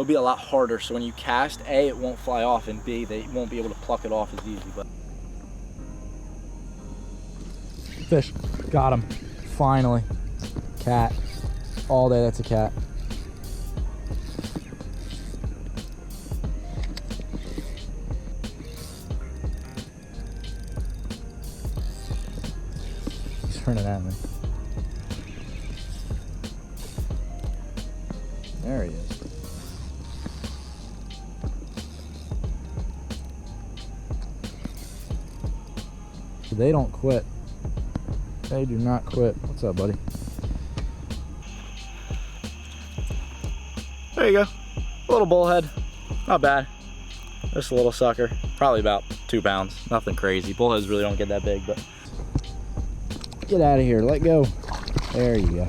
It'll be a lot harder, so when you cast, A, it won't fly off, and B, they won't be able to pluck it off as easy. But fish, got him, finally. Cat, all day, that's a cat. He's turning at me. There he is. They don't quit. They do not quit. What's up, buddy? There you go. A little bullhead. Not bad. Just a little sucker. Probably about 2 pounds. Nothing crazy. Bullheads really don't get that big, but... Get out of here. Let go. There you go.